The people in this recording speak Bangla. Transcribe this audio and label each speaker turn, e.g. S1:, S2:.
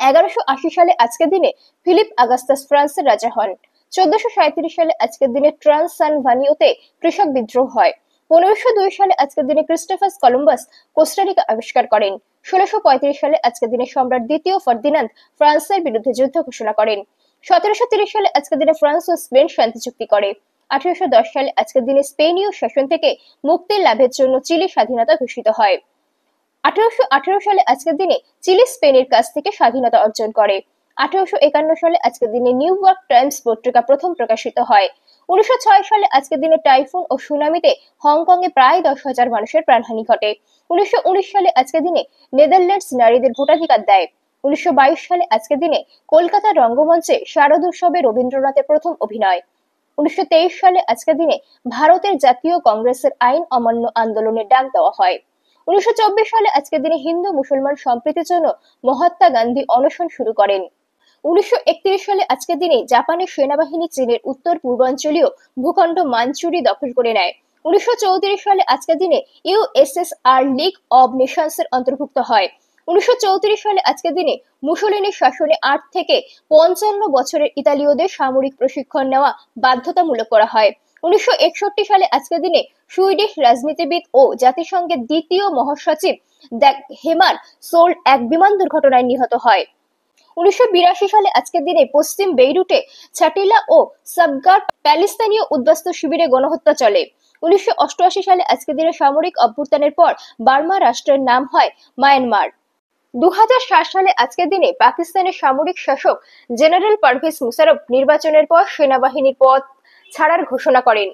S1: 1180 সালে আজকের দিনে ফিলিপ আগাস্টাস ফ্রান্সের রাজা হন। 1437 সালে আজকের দিনে ট্রান্সসালভানিওতে কৃষক বিদ্রোহ হয়। 1502 সালে আজকের দিনে ক্রিস্টোফার কলম্বাস কোস্টারিকা আবিষ্কার করেন। 1635 সালে আজকের দিনে সম্রাট দ্বিতীয় ফার্দিনান্দ ফ্রান্সের বিরুদ্ধে যুদ্ধ ঘোষণা করেন। 1730 সালে আজকের দিনে ফ্রান্স ও স্পেন শান্তি চুক্তি করে। 1810 সালে আজকের দিনে স্পেনীয় শাসন থেকে মুক্তি লাভের জন্য চিলি স্বাধীনতা ঘোষিত হয়। 1818 সালে আজকের দিনে চিলি স্পেনের কাছ থেকে স্বাধীনতা অর্জন করে। 1851 সালে আজকের দিনে নিউ ইয়র্ক টাইমস পত্রিকা প্রথম প্রকাশিত হয়। 1906 সালে আজকের দিনে টাইফুন ও সুনামিতে হংকং এ প্রায় 10,000 মানুষের প্রাণহানি ঘটে। 1919 সালে আজকের দিনে নেদারল্যান্ডস নারীদের ভোটাধিকার দেয়। 1922 সালে আজকের দিনে কলকাতার রঙ্গমঞ্চে শারদোৎসবে রবীন্দ্রনাথের প্রথম অভিনয়। 1923 সালে আজকের দিনে ভারতের জাতীয় কংগ্রেসের আইন অমান্য আন্দোলনের ডাক দেওয়া হয়। 1924 সালে আজকের দিনে হিন্দু মুসলমান সম্প্রীতির জন্য মহাত্মা গান্ধী অনশন শুরু করেন। 1931 সালে আজকের দিনে জাপানের সেনাবাহিনী চীনের উত্তর পূর্বাঞ্চলীয় ভূখণ্ড মানচুরি দখল করে নেয়। 1934 সালে আজকের দিনে ইউএসএসআর লীগ অব নেশনস এর অন্তর্ভুক্ত হয়। 1934 সালে আজকের দিনে মুসোলিনির শাসনে 8 থেকে 55 বছরের ইতালীয়দের সামরিক প্রশিক্ষণ নেওয়া বাধ্যতামূলক করা হয়। 1961 সালে আজকের দিনে সুইডিশ রাজনীতিবিদ ও জাতিসংঘের দ্বিতীয় মহাসচিব দ্যাগ হেমার সোল্ড এক বিমান দুর্ঘটনায় নিহত হয়। 1982 সালে আজকের দিনে পশ্চিম বেইরুটে ছাটিলা ও সাবগার প্যালেস্তানীয় উদ্বাস্তু শিবিরে গণহত্যা চলে। 1988 সালে আজকের দিনে সামরিক অভ্যুত্থানের পর বার্মা রাষ্ট্রের নাম হয় মায়ানমার। 2007 সালে আজকের দিনে পাকিস্তানের সামরিক শাসক জেনারেল পারভেজ মুশারফ নির্বাচনের পর সেনাবাহিনীর পদ ছাড়ার ঘোষণা করেন।